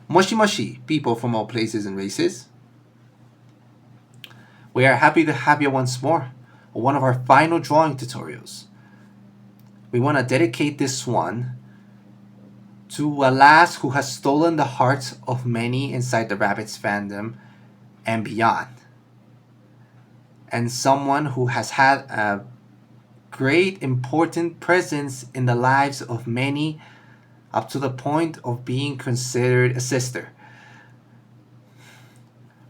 Moshi Moshi, people from all places and races. We are happy to have you once more on one of our final drawing tutorials. We want to dedicate this one to a lass who has stolen the hearts of many inside the Rabbids fandom and beyond. And someone who has had a great important presence in the lives of many up to the point of being considered a sister.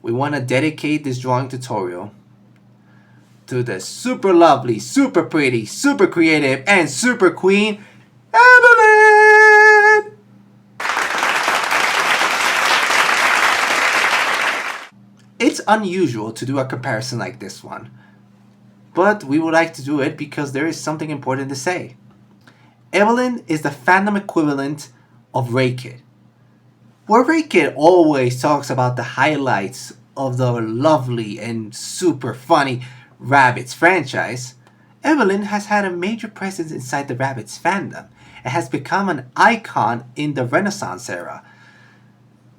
We want to dedicate this drawing tutorial to the super lovely, super pretty, super creative, and super queen, Evelyn! It's unusual to do a comparison like this one, but we would like to do it because there is something important to say. Evelyn is the fandom equivalent of Rabbid, where Rabbid always talks about the highlights of the lovely and super funny Rabbids franchise. Evelyn has had a major presence inside the Rabbids fandom and has become an icon in the Renaissance era,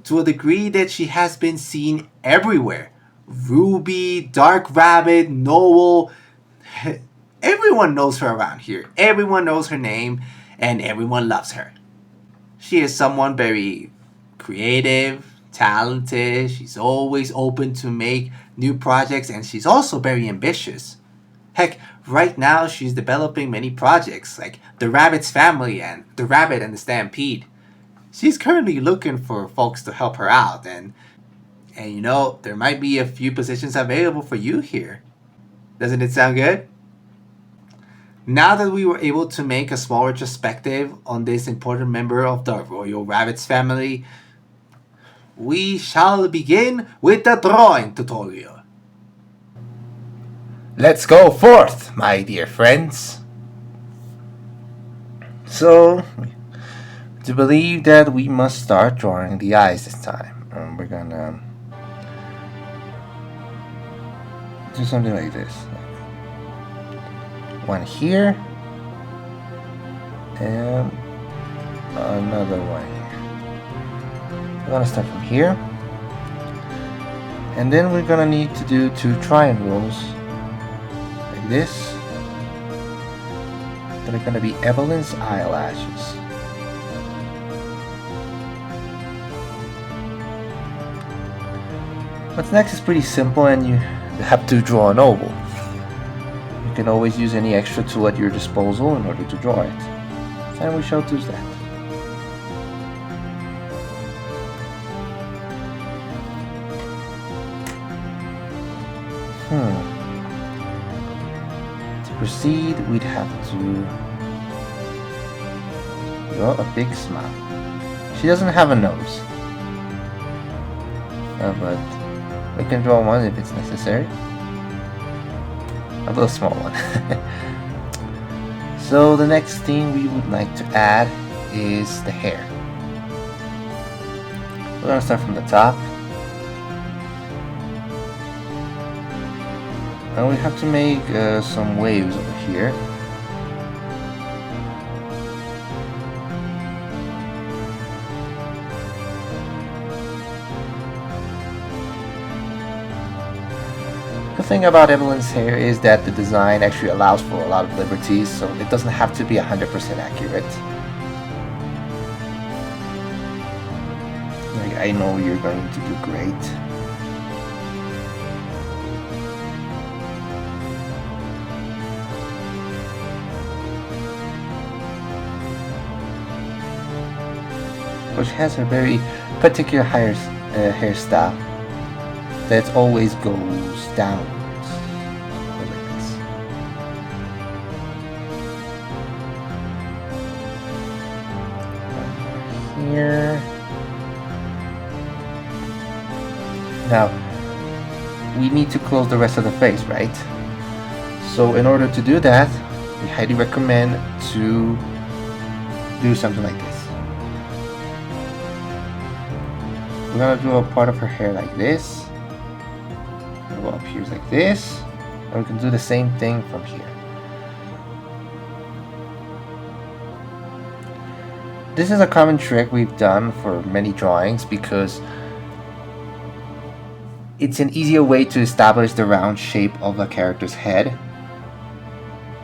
to a degree that she has been seen everywhere. Ruby, Dark Rabbid, Noel, everyone knows her around here. Everyone knows her name and everyone loves her. She is someone very creative, talented. She's always open to make new projects and she's also very ambitious. Heck, right now she's developing many projects like the Rabbids family and the Rabbid and the Stampede. She's currently looking for folks to help her out and you know, there might be a few positions available for you here. Doesn't it sound good? Now that we were able to make a small retrospective on this important member of the Royal Rabbids family, we shall begin with the drawing tutorial. Let's go forth, my dear friends. So, to believe that we must start drawing the eyes this time. We're gonna do something like this. One here and another one here. We're gonna start from here and then we're gonna need to do 2 triangles like this that are gonna be Evelyn's eyelashes. What's next is pretty simple and you have to draw an oval. You can always use any extra tool at your disposal in order to draw it. And we shall do that. To proceed, we'd have to draw a big smile. She doesn't have a nose. But we can draw one if it's necessary. A little small one. So the next thing we would like to add is the hair. We're gonna start from the top. And we have to make some waves over here. The thing about Evelyn's hair is that the design actually allows for a lot of liberties, so it doesn't have to be 100% accurate. Like, I know you're going to do great. But she has a very particular hairstyle that always goes downwards. Like this. Here. Now, we need to close the rest of the face, right? So in order to do that, we highly recommend to do something like this. We're gonna do a part of her hair like this. Go up here like this, and we can do the same thing from here. This is a common trick we've done for many drawings because it's an easier way to establish the round shape of a character's head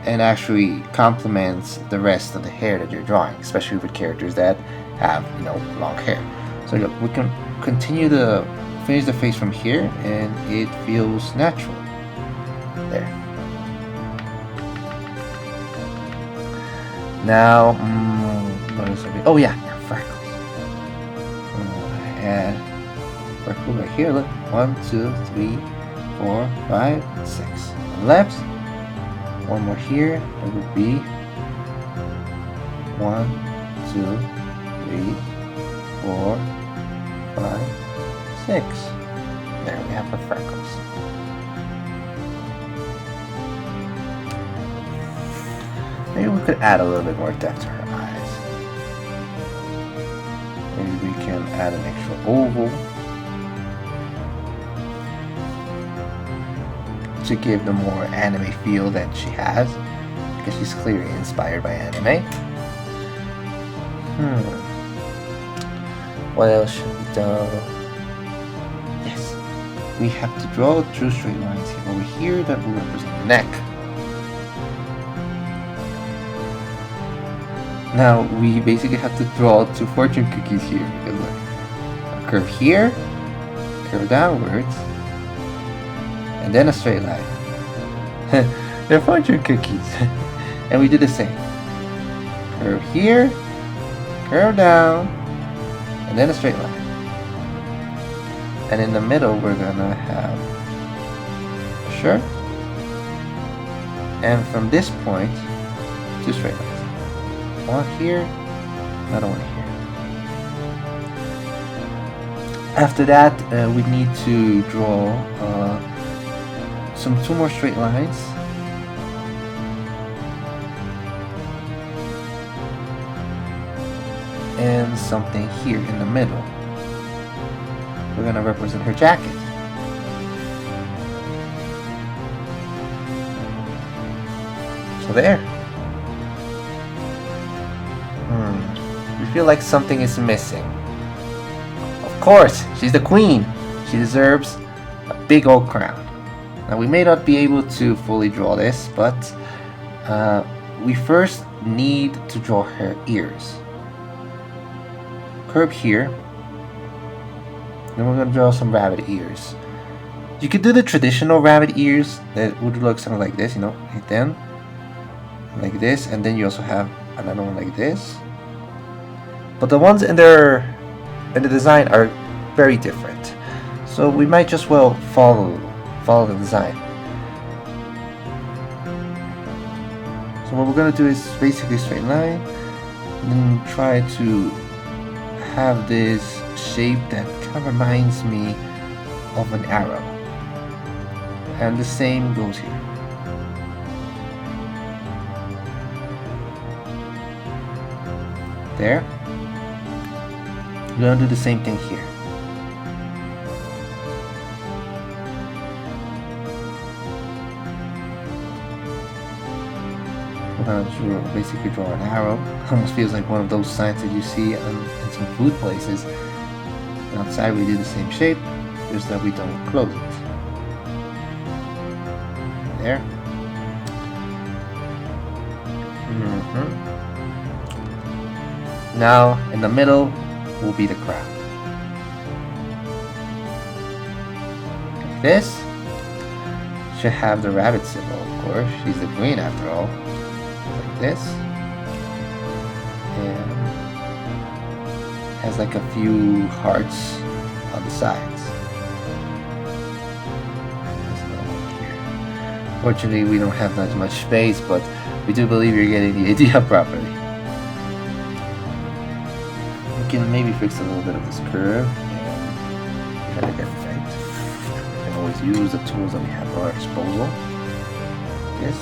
and actually complements the rest of the hair that you're drawing, especially with characters that have, long hair. So look, we can continue to finish the face from here and it feels natural. There. Now, what is it? Oh yeah, freckles. And freckle right here, look. 1, 2, 3, 4, 5, 6. On the left. One more here. That would be 1, 2, 3, 4, 5, 6. There we have our freckles. Maybe we could add a little bit more depth to her eyes. Maybe we can add an extra oval to give the more anime feel that she has, because she's clearly inspired by anime. What else should we do? Yes, we have to draw two straight lines here over here that will represent the neck. Now we basically have to draw two fortune cookies here, because look, a curve here, curve downwards, and then a straight line. They're fortune cookies. And we do the same. Curve here, curve down, and then a straight line. And in the middle we're gonna have a shirt. And from this point, two straight lines. One here, another one here. After that, we need to draw two more straight lines. And something here in the middle. We're gonna represent her jacket. So there. We feel like something is missing. Of course, she's the queen. She deserves a big old crown. Now we may not be able to fully draw this, but we first need to draw her ears. Curve here. Then we're going to draw some rabbit ears. You could do the traditional rabbit ears that would look something like this, like them. Like this, and then you also have another one like this. But the ones in the design are very different. So we might just well follow the design. So what we're gonna do is basically straight line, and then try to have this shape that kind of reminds me of an arrow. And the same goes here. There. We're gonna do the same thing here. We're gonna basically draw an arrow. Almost feels like one of those signs that you see in some food places. And outside we do the same shape, just that we don't close it. There. Now, in the middle will be the crown. Like this. Should have the rabbit symbol, of course. She's the queen after all. Like this. And has like a few hearts on the sides. Fortunately, we don't have that much space, but we do believe you're getting the idea properly. We can maybe fix a little bit of this curve and kind of get effect. We can always use the tools that we have at our disposal. This.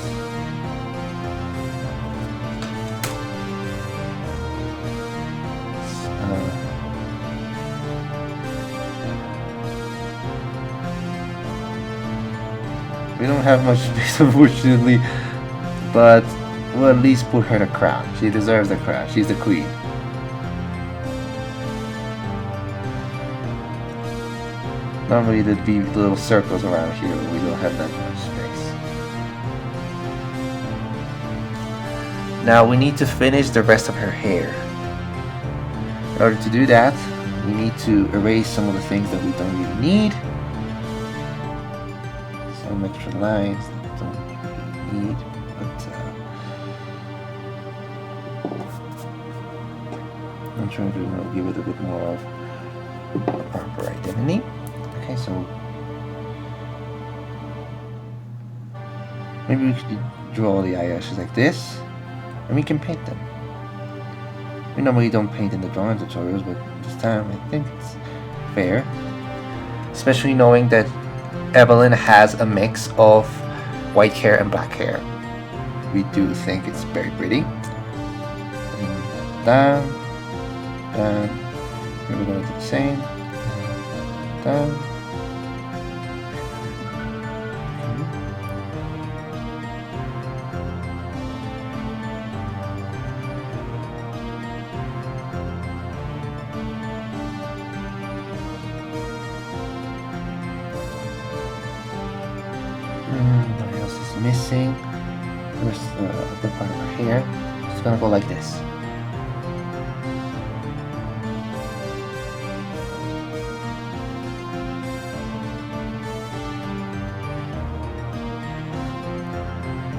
We don't have much space, unfortunately, but we'll at least put her the crown. She deserves the crown. She's the queen. Normally there'd be little circles around here, but we don't have that much space. Now we need to finish the rest of her hair. In order to do that, we need to erase some of the things that we don't really need. Some extra lines that we don't really need, but I'm trying to give it a bit more of a proper identity. Okay, so maybe we could draw the eyelashes like this, and we can paint them. We normally don't paint in the drawing tutorials, but this time I think it's fair. Especially knowing that Evelyn has a mix of white hair and black hair. We do think it's very pretty. And down, down. We're going to do the same. Down. What else is missing? Where's the upper part of her hair? It's gonna go like this.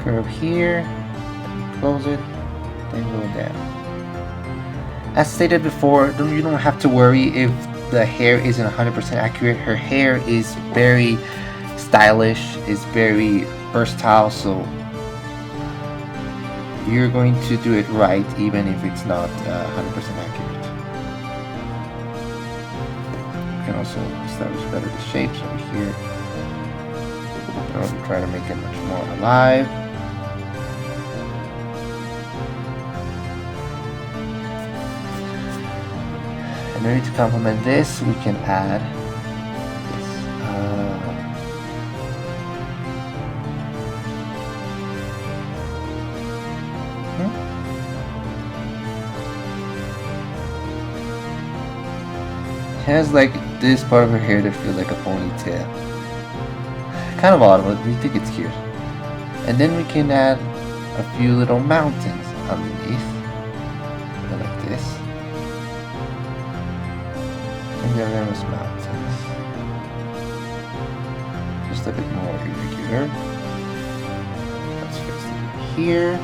Curve here, close it, then go down. As stated before, you don't have to worry if the hair isn't 100% accurate. Her hair is very stylish, is very versatile, so you're going to do it right even if it's not 100% accurate. You can also establish better the shapes over here. Try to make it much more alive. And maybe to complement this, we can add this. It has like this part of her hair that feels like a ponytail. Kind of odd, but we think it's cute. And then we can add a few little mountains underneath. Like this. And there are those mountains. Just a bit more irregular. Let's fix it here.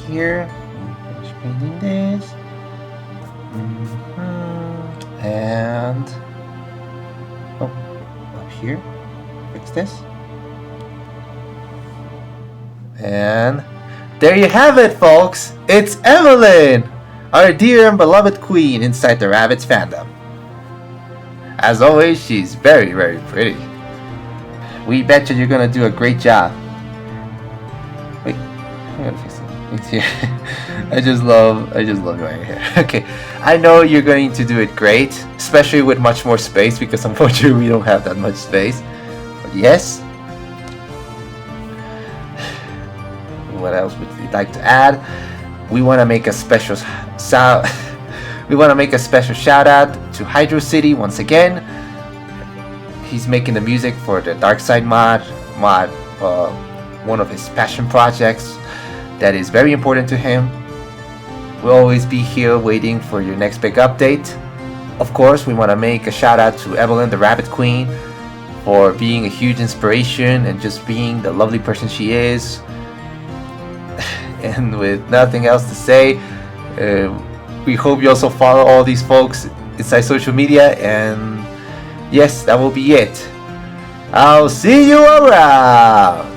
Here, finish painting this, and up here, fix this, and there you have it, folks. It's Evelyn, our dear and beloved queen inside the Rabbids fandom. As always, she's very, very pretty. We bet you're gonna do a great job. Wait, I gotta fix it. It's here. I just love drawing hair. Okay, I know you're going to do it great, especially with much more space, because unfortunately we don't have that much space. But yes. What else would you like to add? We want to make a special shout out to Hydro City once again. He's making the music for the Dark Side mod, one of his passion projects. That is very important to him. We'll always be here waiting for your next big update. Of course, we want to make a shout out to Evelyn, the Rabbid Queen, for being a huge inspiration and just being the lovely person she is. And with nothing else to say, we hope you also follow all these folks inside social media. And yes, that will be it. I'll see you around.